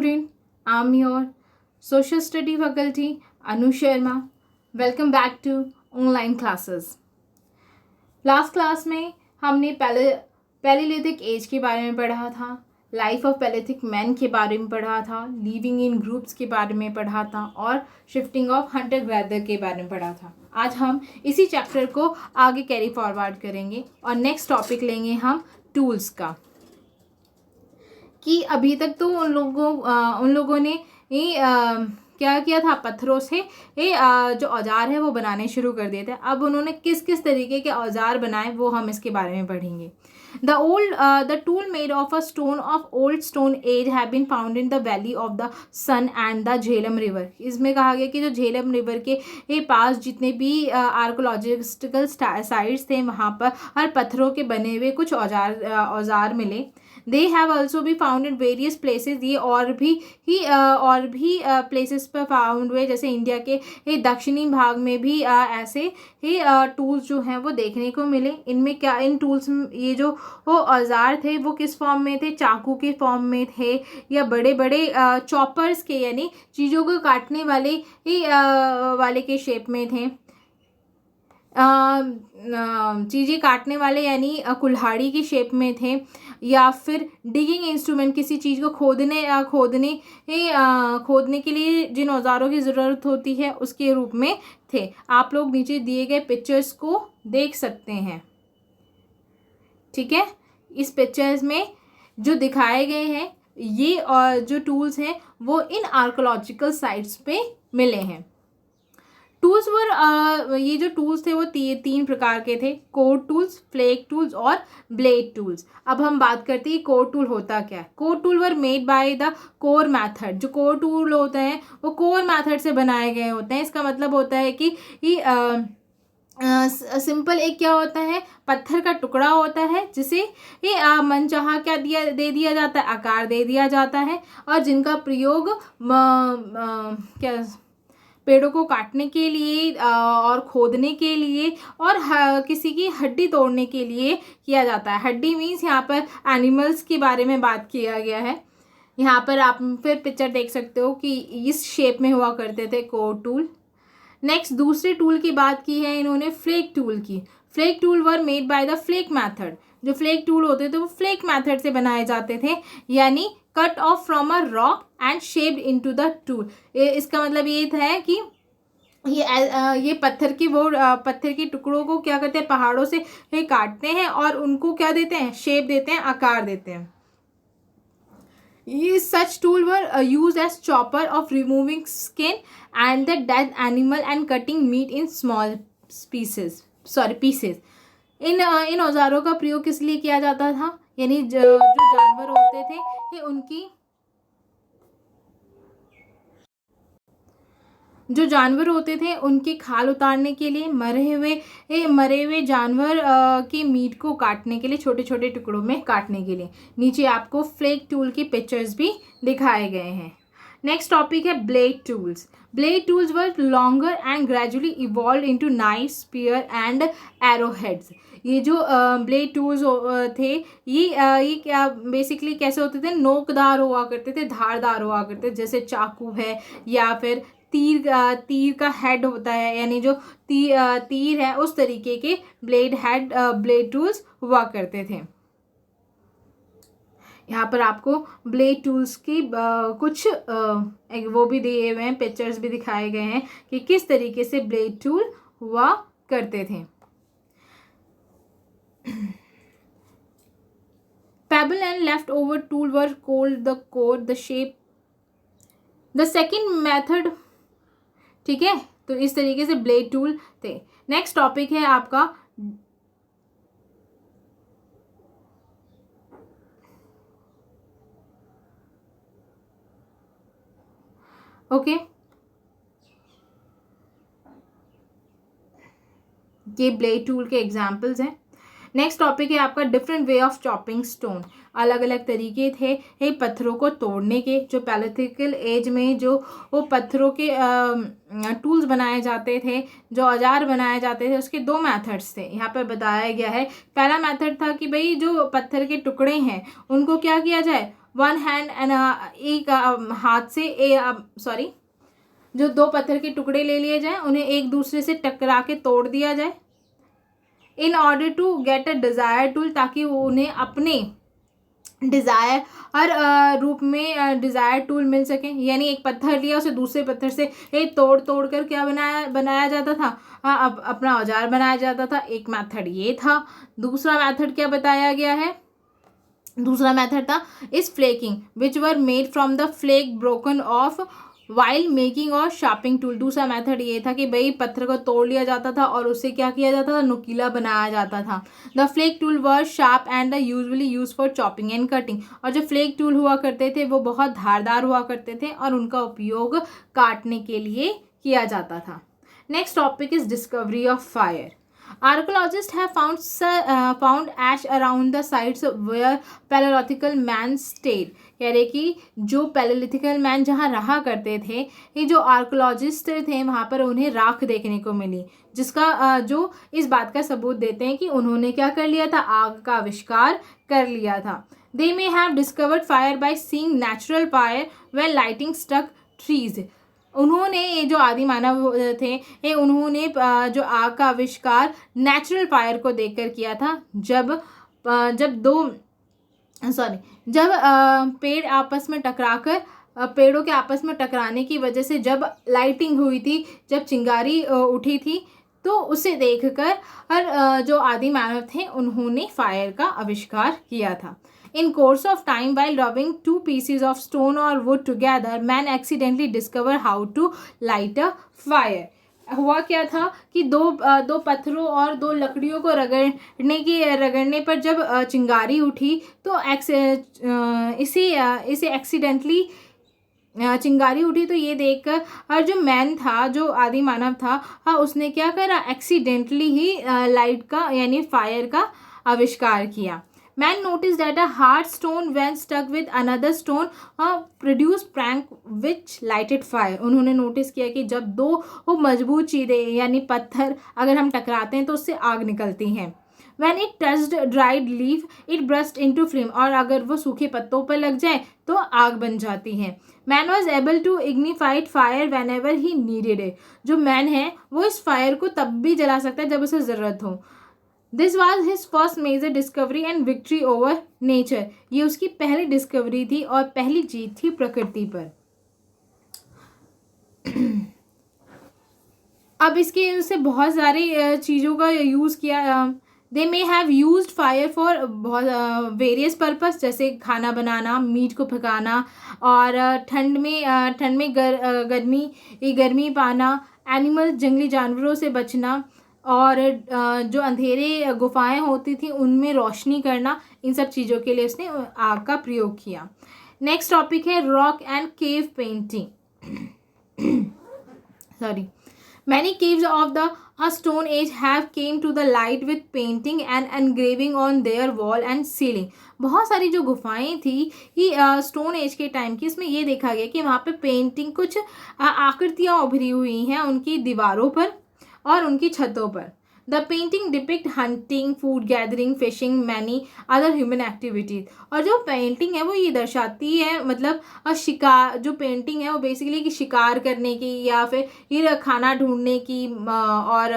student. I'm your social study faculty Anu Sharma. Welcome back to online classes. Last class में हमने Palaeolithic as के बारे में पढ़ा था, लाइफ ऑफ पैलियोलिथिक मैन के बारे में पढ़ा था, लिविंग इन ग्रुप्स के बारे में पढ़ा था और शिफ्टिंग ऑफ हंटर गैदर के बारे में पढ़ा था. आज हम इसी चैप्टर को आगे कैरी फॉरवर्ड करेंगे और नेक्स्ट टॉपिक लेंगे हम टूल्स का. कि अभी तक तो उन लोगों ने क्या किया था, पत्थरों से जो औजार है वो बनाने शुरू कर दिए थे. अब उन्होंने किस किस तरीके के औजार बनाए वो हम इसके बारे में पढ़ेंगे. The tool made of a stone of old stone age have been found in the valley of the Sun and the Jhelum river. इसमें कहा गया कि जो झेलम रिवर के पास जितने भी आर्कोलॉजिस्टिकल साइट्स थे वहाँ पर हर पत्थरों के बने हुए कुछ औजार मिले. They have also be found in various places. ये और भी प्लेसेस पर फाउंड हुए, जैसे इंडिया के दक्षिणी भाग में भी ऐसे ही टूल्स जो हैं वो देखने को मिले. इनमें क्या, इन टूल्स ये जो वो औजार थे वो किस फॉर्म में थे, चाकू के फॉर्म में थे या बड़े बड़े चॉपर्स के यानी चीज़ों को काटने वाले के शेप में थे. चीज़ें काटने वाले यानी कुल्हाड़ी की शेप में थे, या फिर डिगिंग इंस्ट्रूमेंट किसी चीज़ को खोदने के लिए जिन औजारों की ज़रूरत होती है उसके रूप में थे. आप लोग नीचे दिए गए पिक्चर्स को देख सकते हैं. ठीक है, इस पिक्चर्स में जो दिखाए गए हैं ये और जो टूल्स हैं वो इन आर्कोलॉजिकल साइट्स पे मिले हैं. टूल्स ये जो टूल्स थे वो तीन प्रकार के थे, कोर टूल्स, फ्लेक टूल्स और ब्लेड टूल्स. अब हम बात करते हैं कोर टूल होता क्या है. Core tool were made by the core method. जो कोर टूल होते हैं वो कोर मैथड से बनाए गए होते हैं. इसका मतलब होता है कि सिंपल एक क्या होता है, पत्थर का टुकड़ा होता है जिसे मनचाहा क्या दे दिया जाता है, आकार दे दिया जाता है, और जिनका प्रयोग पेड़ों को काटने के लिए और खोदने के लिए और किसी की हड्डी तोड़ने के लिए किया जाता है. हड्डी मीन्स यहाँ पर एनिमल्स के बारे में बात किया गया है. यहाँ पर आप फिर पिक्चर देख सकते हो कि इस शेप में हुआ करते थे कोर टूल. नेक्स्ट दूसरे टूल की बात की है इन्होंने, फ्लेक टूल की. Flake tool were made by the flake method. जो फ्लेक टूल होते थे वो फ्लेक मैथड से बनाए जाते थे, यानी cut off from a rock and shaped into the tool. इसका मतलब ये था कि ये पत्थर के टुकड़ों को क्या करते हैं, पहाड़ों से काटते हैं और उनको क्या देते हैं, शेप देते हैं, आकार देते हैं. ये such tool were use as chopper of removing skin and the dead animal and cutting meat in small pieces. इन औजारों का प्रयोग किस लिए किया जाता था, यानी जो जानवर होते थे ये उनकी खाल उतारने के लिए, मरे हुए जानवर के मीट को काटने के लिए, छोटे छोटे टुकड़ों में काटने के लिए. नीचे आपको फ्लेक टूल की पिक्चर्स भी दिखाए गए हैं. नेक्स्ट टॉपिक है blade tools. Blade tools were longer and gradually evolve into knife, spear and arrow heads. ये जो ब्लेड टूल्स थे ये क्या बेसिकली कैसे होते थे, नोकदार हुआ करते थे, धारदार हुआ करते थे, जैसे चाकू है या फिर तीर का हेड होता है, यानी जो तीर है उस तरीके के ब्लेड टूल्स हुआ करते थे. यहाँ पर आपको ब्लेड टूल्स की कुछ वो भी दिए हुए हैं, पिक्चर्स भी दिखाए गए हैं कि किस तरीके से ब्लेड टूल हुआ करते थे. Pebble and leftover tool were called the core, the shape. The second method, ठीक है, तो इस तरीके से ब्लेड टूल थे. नेक्स्ट टॉपिक है आपका ये ब्लेड टूल के एग्जाम्पल्स हैं. नेक्स्ट टॉपिक है आपका different way of chopping stone. अलग अलग तरीके थे पत्थरों को तोड़ने के. जो पैलियोलिथिकल एज में जो वो पत्थरों के टूल्स बनाए जाते थे, जो औजार बनाए जाते थे, उसके दो मेथड्स थे यहाँ पर बताया गया है. पहला मेथड था कि भाई जो पत्थर के टुकड़े हैं उनको क्या किया जाए, वन हैंड एंड एक हाथ से सॉरी जो दो पत्थर के टुकड़े ले लिए जाए, उन्हें एक दूसरे से टकरा के तोड़ दिया जाए in order to get a desire tool, ताकि वो उन्हें अपने डिज़ायर हर रूप में डिज़ायर टूल मिल सके। यानी एक पत्थर लिया, उसे दूसरे पत्थर से तोड़ तोड़ कर क्या बनाया जाता था, अब अपना औजार बनाया जाता था। एक मेथड ये था। दूसरा मेथड क्या बताया गया है, दूसरा मेथड था इस flaking which were made from the flake broken off while making और शार्पिंग टूल। दूसरा मेथड ये था कि भाई पत्थर को तोड़ लिया जाता था और उससे क्या किया जाता था, नुकीला बनाया जाता था। The flake tool were sharp and the usually use for chopping and cutting. और जो फ्लेक टूल हुआ करते थे वो बहुत धारदार हुआ करते थे और उनका उपयोग काटने के लिए किया जाता था। Next topic is discovery of fire. Archaeologists have found ash around the sites where Paleolithical man stayed। कह रहे कि जो पैलेलिथिकल मैन जहाँ रहा करते थे, ये जो आर्कोलॉजिस्ट थे वहाँ पर उन्हें राख देखने को मिली, जिसका जो इस बात का सबूत देते हैं कि उन्होंने क्या कर लिया था, आग का आविष्कार कर लिया था। They may have discovered fire by seeing natural fire when lighting struck trees। उन्होंने ये जो आदि मानव थे, ये उन्होंने जो आग का आविष्कार नेचुरल फायर को देखकर किया था, जब पेड़ आपस में टकराकर पेड़ों के आपस में टकराने की वजह से जब लाइटिंग हुई थी, जब चिंगारी उठी थी, तो उसे देखकर जो आदि मानव थे उन्होंने फायर का आविष्कार किया था। In course of time, while rubbing two pieces of stone or wood together, man accidentally discovered how to light a fire। हुआ क्या था कि दो पत्थरों और दो लकड़ियों को रगड़ने पर जब चिंगारी उठी, तो इसे एक्सीडेंटली चिंगारी उठी। तो ये देखकर और जो मैन था, जो आदि मानव था, उसने क्या करा, एक्सीडेंटली ही लाइट का यानी फायर का आविष्कार किया। Man noticed that a hard stone when stuck with another stone produced crank which lighted fire। उन्होंने नोटिस किया कि जब दो मजबूत चीज़ें यानी पत्थर अगर हम टकराते हैं तो उससे आग निकलती हैं। When it touched dried leaf, it burst into flame। और अगर वो सूखे पत्तों पर लग जाए तो आग बन जाती है। Man was able to ignite fire whenever he needed it। जो मैन है वो इस फायर को तब भी जला सकता है जब उसे ज़रूरत हो। This was his first major discovery and victory over nature। ये उसकी पहली डिस्कवरी थी और पहली जीत थी प्रकृति पर। अब इसके से बहुत सारी चीज़ों का यूज़ किया। They may have used fire for बहुत वेरियस पर्पस, जैसे खाना बनाना, मीट को पकाना, और ठंड में गर्मी पाना, एनिमल जंगली जानवरों से बचना, और जो अंधेरे गुफाएं होती थी उनमें रोशनी करना, इन सब चीज़ों के लिए उसने आग का प्रयोग किया। नेक्स्ट टॉपिक है rock and cave painting. Sorry many caves of the stone age have came to the light with painting and engraving on their wall and ceiling. बहुत सारी जो गुफाएं थी ये स्टोन एज के टाइम की, इसमें ये देखा गया कि वहाँ पे पेंटिंग, कुछ आकृतियाँ उभरी हुई हैं उनकी दीवारों पर और उनकी छतों पर। The painting depict hunting, food gathering, fishing, many other human activities. और जो पेंटिंग है वो ये दर्शाती है, मतलब शिकार, जो पेंटिंग है वो बेसिकली कि शिकार करने की या फिर खाना ढूंढने की और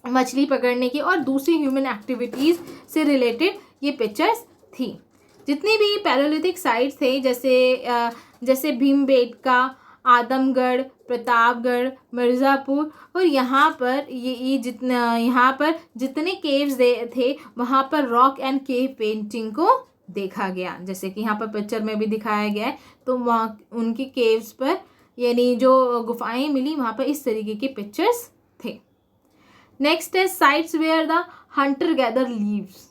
मछली पकड़ने की और दूसरी ह्यूमन एक्टिविटीज़ से रिलेटेड ये पिक्चर्स थी। जितनी भी पैलेलिथिक साइट्स थे जैसे भीमबेटका, आदमगढ़, प्रतापगढ़, मिर्ज़ापुर, और यहाँ पर जितने केव्स थे वहाँ पर रॉक एंड केव पेंटिंग को देखा गया, जैसे कि यहाँ पर पिक्चर में भी दिखाया गया है। तो वहाँ उनकी केव्स पर यानी जो गुफाएं मिली वहाँ पर इस तरीके के पिक्चर्स थे। नेक्स्ट है sites where the hunter gather lives.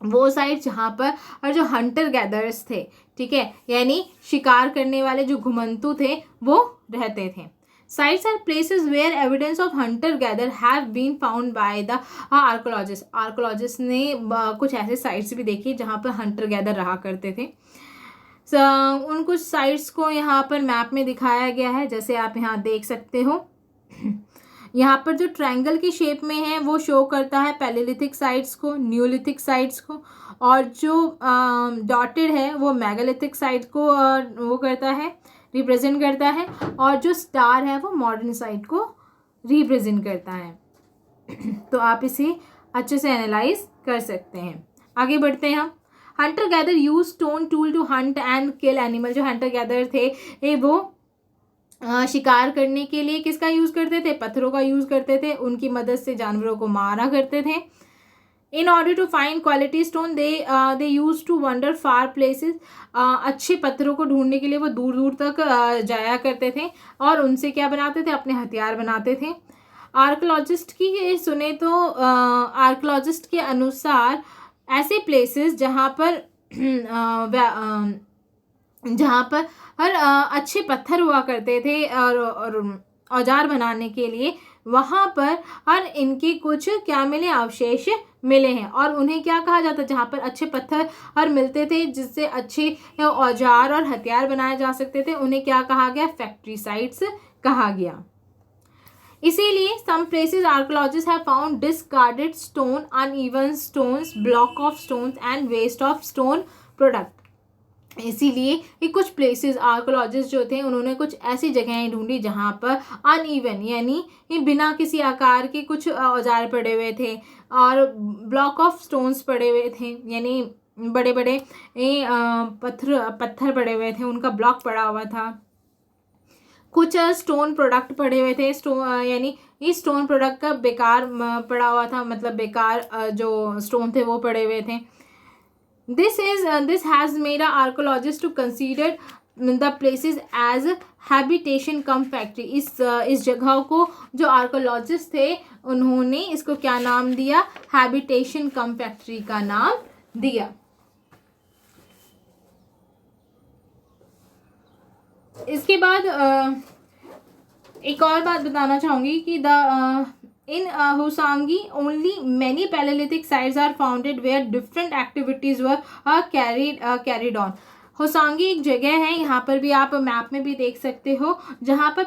वो साइट जहाँ पर और जो हंटर गैदर्स थे, ठीक है, यानी शिकार करने वाले जो घुमंतु थे वो रहते थे। Sites are places where evidence of hunter gather have been found by the archaeologist ने कुछ ऐसे साइट्स भी देखी जहाँ पर हंटर गैदर रहा करते थे। उन कुछ साइट्स को यहाँ पर मैप में दिखाया गया है, जैसे आप यहाँ देख सकते हो। यहाँ पर जो ट्रायंगल की शेप में है वो शो करता है पैलेलिथिक साइट्स को, न्यूलिथिक साइट्स को, और जो डॉटेड है वो मेगालिथिक साइट को वो करता है, रिप्रेजेंट करता है, और जो स्टार है वो मॉडर्न साइट को रिप्रेजेंट करता है। तो आप इसे अच्छे से एनालाइज कर सकते हैं। आगे बढ़ते हैं हम। Hunter gather use stone tool to hunt and kill animal. जो हंटर गैदर थे वो शिकार करने के लिए किसका यूज़ करते थे? पत्थरों का यूज़ करते थे। उनकी मदद से जानवरों को मारा करते थे। In order to find quality stone they use to wander far places. अच्छे पत्थरों को ढूंढने के लिए वो दूर दूर तक जाया करते थे और उनसे क्या बनाते थे? अपने हथियार बनाते थे। आर्कोलॉजिस्ट की सुने तो आर्कोलॉजिस्ट के अनुसार ऐसे प्लेसेस जहाँ पर हर अच्छे पत्थर हुआ करते थे और औजार बनाने के लिए, वहाँ पर और इनके कुछ क्या मिले? अवशेष मिले हैं। और उन्हें क्या कहा जाता है? जहाँ पर अच्छे पत्थर और मिलते थे जिससे अच्छे औजार और हथियार बनाए जा सकते थे, उन्हें क्या कहा गया? फैक्ट्री साइट्स कहा गया। इसीलिए some places archaeologist have found discarded stone, uneven stones, block of stones and waste of stone product. इसीलिए ये कुछ प्लेसेस आर्कोलॉजिस्ट जो थे उन्होंने कुछ ऐसी जगहें ढूंढी जहाँ पर अनइवन यानी बिना किसी आकार के कुछ औजार पड़े हुए थे, और ब्लॉक ऑफ स्टोन्स पड़े हुए थे, यानी बड़े बड़े पत्थर पड़े हुए थे, उनका ब्लॉक पड़ा हुआ था। कुछ स्टोन प्रोडक्ट पड़े हुए थे, यानी इस स्टोन प्रोडक्ट का बेकार पड़ा हुआ था, मतलब बेकार जो स्टोन थे वो पड़े हुए थे। This has made an archaeologist to consider the places as habitation cum factory। इस जगह को जो आर्कोलॉजिस्ट थे उन्होंने इसको क्या नाम दिया? हैबिटेशन कम फैक्ट्री का नाम दिया। इसके बाद एक और बात बताना चाहूँगी कि in Hosangi only many Paleolithic sites are founded where different activities were carried on। होसांगी एक जगह है, यहाँ पर भी आप मैप में भी देख सकते हो, जहाँ पर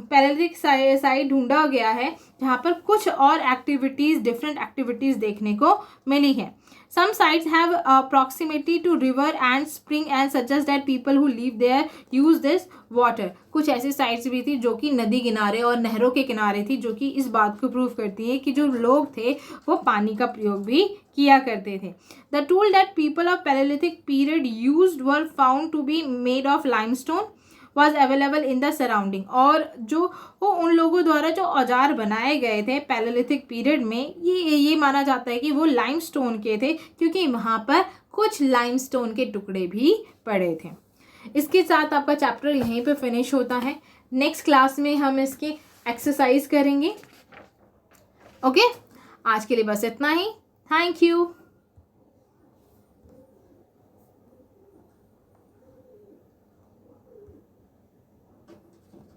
पैलेलिथिक साइट ढूंढा गया है, जहाँ पर कुछ और एक्टिविटीज़, डिफरेंट एक्टिविटीज़ देखने को मिली है। Some sites have proximity to river and spring and suggest that people who live there use this water। कुछ ऐसी साइट्स भी थी जो कि नदी किनारे और नहरों के किनारे थी, जो कि इस बात को प्रूव करती है कि जो लोग थे वो पानी का प्रयोग भी किया करते थे। The tool that people of Paleolithic period used were found to be made of limestone was available in the surrounding। और जो वो उन लोगों द्वारा जो औजार बनाए गए थे पैलेलिथिक पीरियड में, ये माना जाता है कि वो लाइमस्टोन के थे, क्योंकि वहाँ पर कुछ लाइमस्टोन के टुकड़े भी पड़े थे। इसके साथ आपका चैप्टर यहीं पे फिनिश होता है। नेक्स्ट क्लास में हम इसकी एक्सरसाइज करेंगे। ओके, आज के लिए बस इतना ही। Thank you.